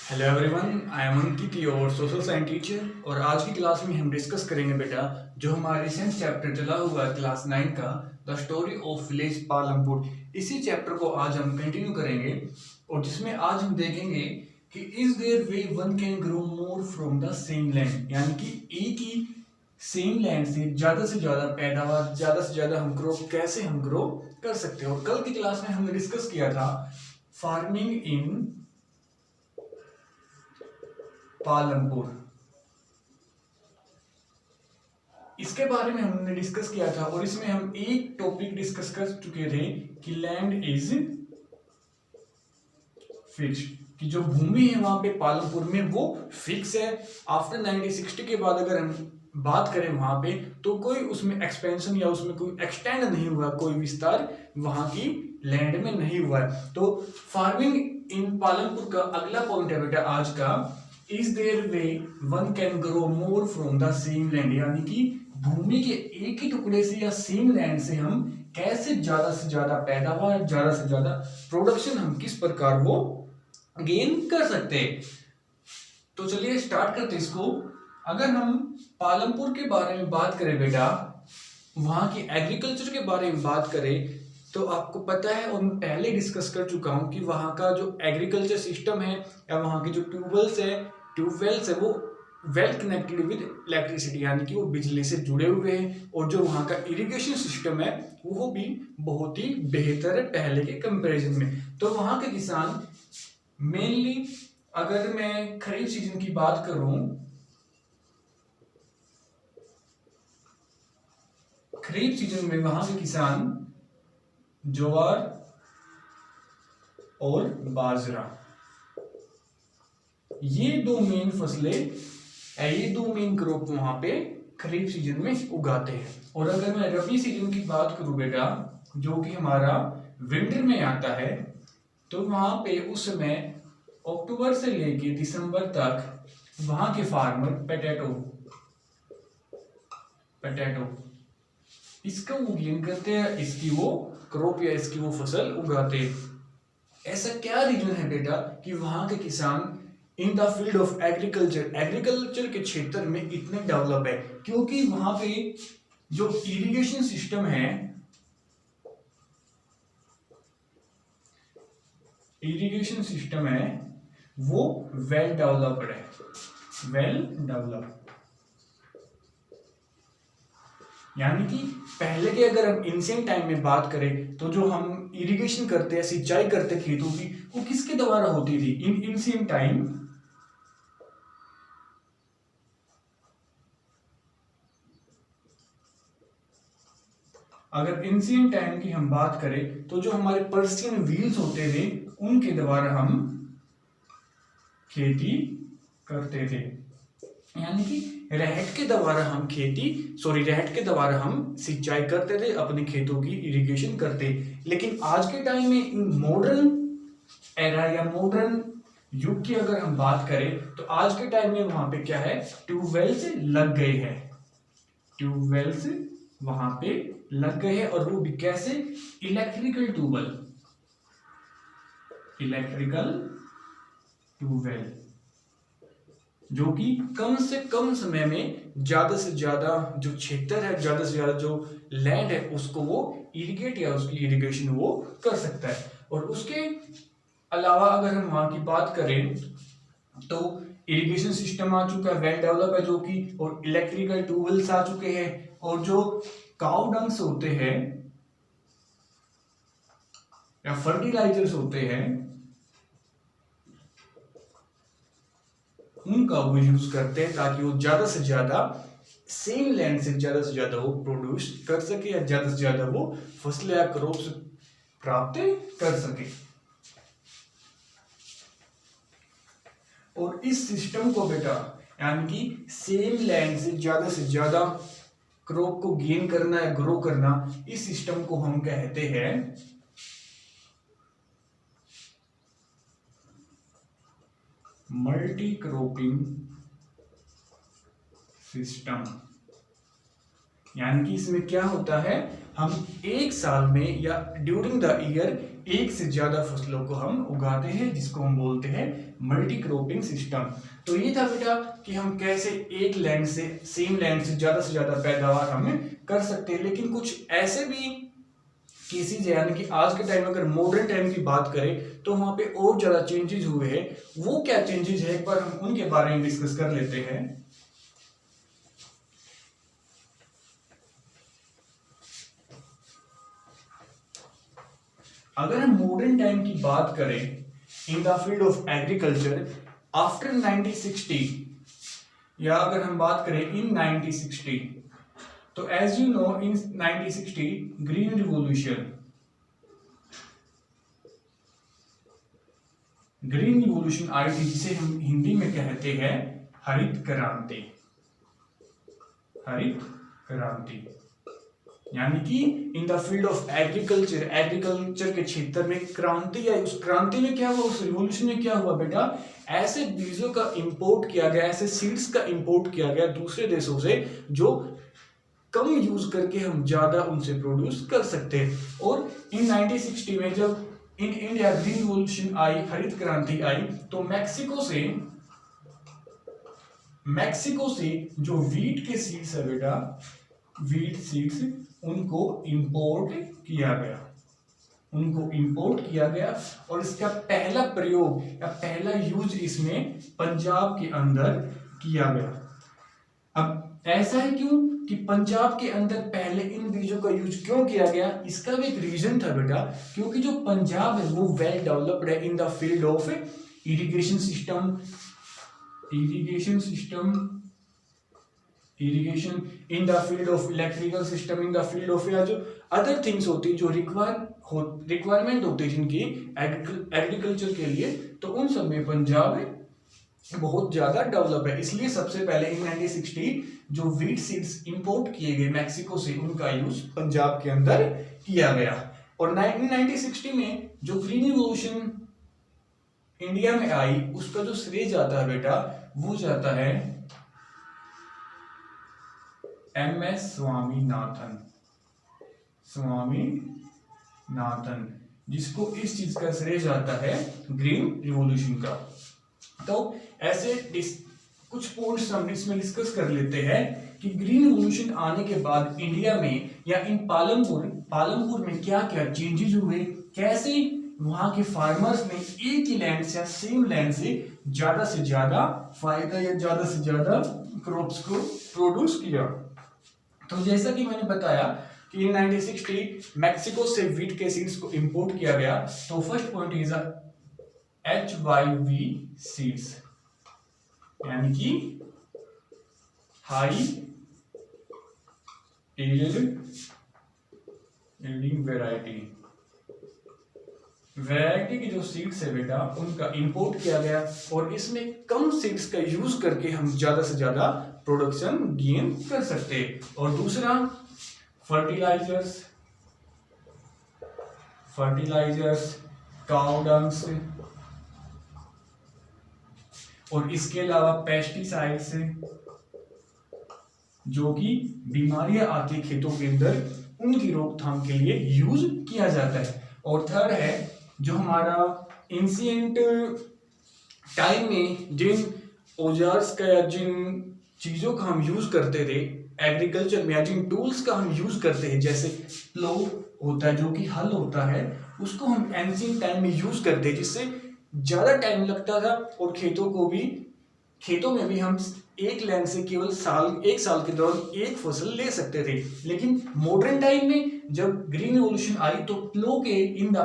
Hello everyone, I am Ankit your social science teacher. और आज की क्लास में हम डिस्कस करेंगे बेटा जो हमारा रिसेंट चैप्टर चला हुआ है क्लास 9 का, the story of village Palampur. इसी चैप्टर को आज हम कंटिन्यू करेंगे और जिसमें आज हम देखेंगे कि is their way one can grow more from the same land, यानी कि एक ही सेम लैंड से ज़्यादा पैदावार, ज़्यादा से ज़्यादा हम ग्रो कर सकते हैं। और कल की क्लास में हमने डिस्कस किया था फार्मिंग इन पालमपुर, इसके बारे में हमने डिस्कस किया था। और इसमें हम एक टॉपिक डिस्कस कर चुके थे कि लैंड इज फिक्स्ड, कि जो भूमि है वहां पे पालमपुर में वो फिक्स है। आफ्टर 1960 के बाद अगर हम बात करें वहां पे, तो कोई उसमें एक्सपेंशन या उसमें कोई एक्सटेंड नहीं हुआ, कोई विस्तार वहां की लैंड में नहीं हुआ है। तो फार्मिंग इन पालमपुर का अगला पॉइंट है बेटा आज का, is their way one can grow more from the same land, यानी कि भूमि के एक ही टुकड़े से या सेम लैंड से हम कैसे ज्यादा पैदावार, ज्यादा से ज्यादा प्रोडक्शन हम किस प्रकार वो गेन कर सकते हैं। तो चलिए स्टार्ट करते इसको। अगर हम पालमपुर के बारे में बात करें बेटा, वहां की एग्रीकल्चर के बारे में बात करें, तो आपको पता है और मैं पहले डिस्कस कर चुका हूं कि वहां का जो एग्रीकल्चर सिस्टम है या वहां की जो ट्यूबवेल्स है वो वेल कनेक्टेड विद इलेक्ट्रिसिटी, यानी कि वो बिजली से जुड़े हुए हैं। और जो वहाँ का इरिगेशन सिस्टम है वो भी बहुत ही बेहतर है पहले के कंपैरिजन में। तो वहाँ के किसान मेनली, अगर मैं खरीफ सीजन की बात करूं, खरीफ सीजन में वहां के किसान ज्वार और बाजरा, ये दो मेन फसलें, ये दो मेन क्रॉप वहां पे खरीफ सीजन में उगाते हैं। और अगर मैं रबी सीजन की बात करूं बेटा, जो कि हमारा विंटर में आता है, तो वहां पे उस समय अक्टूबर से लेके दिसंबर तक वहां के फार्मर पटेटो इसका वो गेन करते हैं, इसकी वो क्रॉप या इसकी वो फसल उगाते हैं। ऐसा क्या रीजन है बेटा कि वहां के किसान इन द फील्ड ऑफ एग्रीकल्चर के क्षेत्र में इतने डेवलप है? क्योंकि वहां पे जो इरिगेशन सिस्टम है, वो वेल डेवलप्ड है, यानी कि पहले के अगर हम एंशिएंट टाइम में बात करें, तो जो हम इरिगेशन करते हैं, सिंचाई करते खेतों की, वो किसके द्वारा होती थी इन एंशिएंट टाइम? अगर एंशिएंट टाइम की हम बात करें, तो जो हमारे पर्शियन व्हील्स होते थे उनके द्वारा हम खेती करते थे, यानी कि रहट के द्वारा हम सिंचाई करते थे, अपने खेतों की इरिगेशन करते। लेकिन आज के टाइम में इन मॉडर्न एरा या मॉडर्न युग की अगर हम बात करें, तो आज के टाइम में वहां पे क्या है, ट्यूबवेल्स लग गए हैं। और वो भी कैसे? इलेक्ट्रिकल ट्यूबवेल, जो कि कम से कम समय में ज्यादा से ज्यादा जो क्षेत्र है, ज्यादा से ज्यादा जो लैंड है, उसको वो इरिगेट या उसकी इरिगेशन वो कर सकता है। और उसके अलावा अगर हम वहां की बात करें, तो इरिगेशन सिस्टम आ चुका है, वेल डेवलप है जो कि, और इलेक्ट्रिकल ट्यूबवेल्स आ चुके हैं। और जो काउ डंग्स होते हैं या फर्टिलाइजर्स होते हैं, उनका वो यूज करते हैं ताकि वो ज्यादा से ज्यादा सेम लैंड से ज्यादा वो प्रोड्यूस कर सके या ज्यादा से ज्यादा वो फसलें या क्रॉप्स प्राप्त कर सके। और इस सिस्टम को बेटा, यानी कि सेम लैंड से ज्यादा क्रॉप को गेन करना या ग्रो करना, इस सिस्टम को हम कहते हैं मल्टी क्रॉपिंग सिस्टम। यानी कि इसमें क्या होता है, हम एक साल में या ड्यूरिंग द ईयर एक से ज्यादा फसलों को हम उगाते हैं, जिसको हम बोलते हैं मल्टी क्रॉपिंग सिस्टम। तो ये था बेटा कि हम कैसे एक लैंड से, सेम लैंड से ज्यादा पैदावार हमें कर सकते हैं। लेकिन कुछ ऐसे भी केसेज यानी कि आज के टाइम अगर मॉडर्न टाइम की बात करें तो वहां पे और ज्यादा चेंजेस हुए हैं। वो क्या चेंजेस है, एक बार हम उनके बारे में डिस्कस कर लेते हैं। अगर हम मॉडर्न टाइम की बात करें in the field of agriculture after 1960, या अगर हम बात करें इन 1960, तो as you know in 1960 green revolution आई थी, जिसे हम हिंदी में कहते हैं हरित क्रांति। हरित क्रांति यानी कि इन द फील्ड ऑफ एग्रीकल्चर के क्षेत्र में क्रांति आई। उस क्रांति में क्या हुआ, उस रिवॉल्यूशन में क्या हुआ बेटा, ऐसे बीजों का इंपोर्ट किया गया, ऐसे सीड्स का इंपोर्ट किया गया दूसरे देशों से जो कम यूज करके हम ज्यादा उनसे प्रोड्यूस कर सकते हैं। और इन 1960 में जब इन इंडिया ग्रीन रिवॉल्यूशन आई, हरित क्रांति आई, तो मैक्सिको से जो वीट के सीड्स है बेटा, वीट सीड्स, उनको इंपोर्ट किया गया और इसका पहला प्रयोग या पहला यूज इसमें पंजाब के अंदर किया गया। अब ऐसा है क्यों कि पंजाब के अंदर पहले इन बीजों का यूज क्यों किया गया, इसका भी एक रीजन था बेटा, क्योंकि जो पंजाब है वो वेल डेवलप्ड है इन the field of irrigation system, irrigation in the field of electrical system, in the field of या जो अदर थिंग्स होती है जो रिक्वायरमेंट होती है जिनकी एग्रीकल्चर के लिए, तो उन सब में पंजाब बहुत ज्यादा डेवलप है। इसलिए सबसे पहले इन 1960 जो वीट सीड्स इंपोर्ट किए गए मैक्सिको से, उनका यूज पंजाब के अंदर किया गया। और 1960 में जो ग्रीन रिवॉल्यूशन इंडिया में आई, उसका जो श्रेय जाता है बेटा, वो जाता है MS स्वामीनाथन, जिसको इस चीज का श्रेय जाता है ग्रीन रिवॉल्यूशन का। तो ऐसे कुछ पॉइंट्स हम इसमें डिस्कस कर लेते हैं कि ग्रीन रिवॉल्यूशन आने के बाद इंडिया में या इन पालमपुर में क्या क्या चेंजेस हुए, कैसे वहां के फार्मर्स ने एक ही लैंड से या सेम लैंड से ज्यादा फायदा या ज्यादा से ज्यादा क्रॉप्स को प्रोड्यूस किया। तो जैसा कि मैंने बताया कि इन 1960 मैक्सिको से वीट के सीड्स को इंपोर्ट किया गया। तो first point is HYV seeds, यानी कि हाई यील्डिंग वैरायटी की जो सीड्स है बेटा, उनका इंपोर्ट किया गया और इसमें कम सीड्स का यूज करके हम ज्यादा से ज्यादा प्रोडक्शन गेन कर सकते हैं। और दूसरा फर्टिलाइजर्स, काउ डंग्स, और इसके अलावा पेस्टिसाइड्स जो कि बीमारियां आती खेतों के अंदर, उनकी रोकथाम के लिए यूज किया जाता है। और थर्ड है जो हमारा एंशिएंट टाइम में जिन औजार्स का या जिन चीजों का हम यूज करते थे एग्रीकल्चर में, या जिन टूल्स का हम यूज करते हैं, जैसे प्लो होता है जो कि हल होता है, उसको हम एंशिएंट टाइम में यूज करते हैं, जिससे ज्यादा टाइम लगता था और खेतों में भी हम एक लैंड से केवल एक साल के दौरान एक फसल ले सकते थे। लेकिन मॉडर्न टाइम में जब ग्रीन रिवॉल्यूशन आई तो प्लो के in the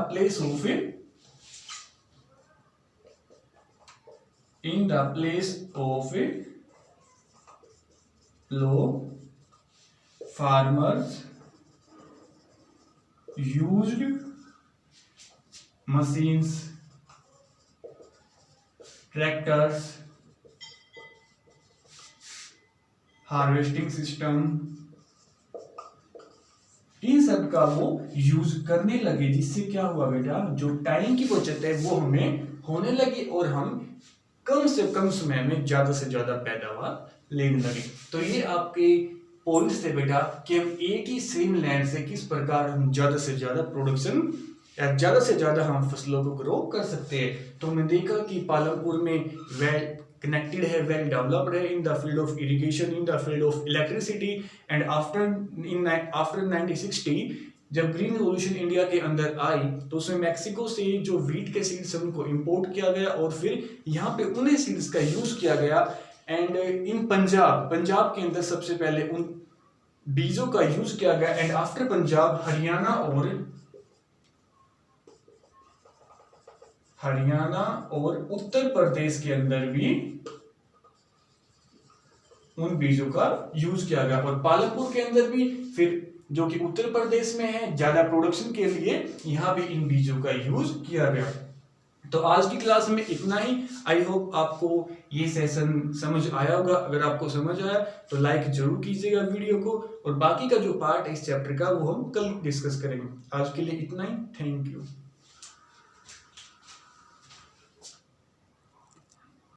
place of plough farmers used machines, tractors, harvesting system, इन सब का वो यूज करने लगे, जिससे क्या हुआ बेटा, जो टाइम की बचत है वो हमें होने लगी और हम कम से कम समय में ज्यादा से ज्यादा पैदावार लेने लगे। तो ये आपके पॉइंट्स थे बेटा कि हम एक ही सेम लैंड से किस प्रकार हम ज्यादा से ज्यादा प्रोडक्शन या ज़्यादा से ज़्यादा हम फसलों को ग्रो कर सकते हैं। तो हमने देखा कि पालमपुर में वेल कनेक्टेड है, वेल डेवलप्ड है इन the field of irrigation, in the field of electricity. And after 1960 जब ग्रीन रिवॉल्यूशन इंडिया के अंदर आई तो उसमें मैक्सिको से जो वीट के सीड्स हैं उनको इंपोर्ट किया गया और फिर यहाँ पे उन्हीं सीड्स का यूज किया गया। एंड इन पंजाब के अंदर सबसे पहले उन बीजों का यूज किया गया। एंड आफ्टर पंजाब हरियाणा और उत्तर प्रदेश के अंदर भी उन बीजों का यूज किया गया। और पालमपुर के अंदर भी फिर जो कि उत्तर प्रदेश में है ज्यादा प्रोडक्शन के लिए, यहाँ भी इन बीजों का यूज किया गया। तो आज की क्लास में इतना ही। आई होप आपको ये सेशन समझ आया होगा। अगर आपको समझ आया तो लाइक जरूर कीजिएगा वीडियो को, और बाकी का जो पार्ट है इस चैप्टर का वो हम कल डिस्कस करेंगे। आज के लिए इतना ही। Thank you.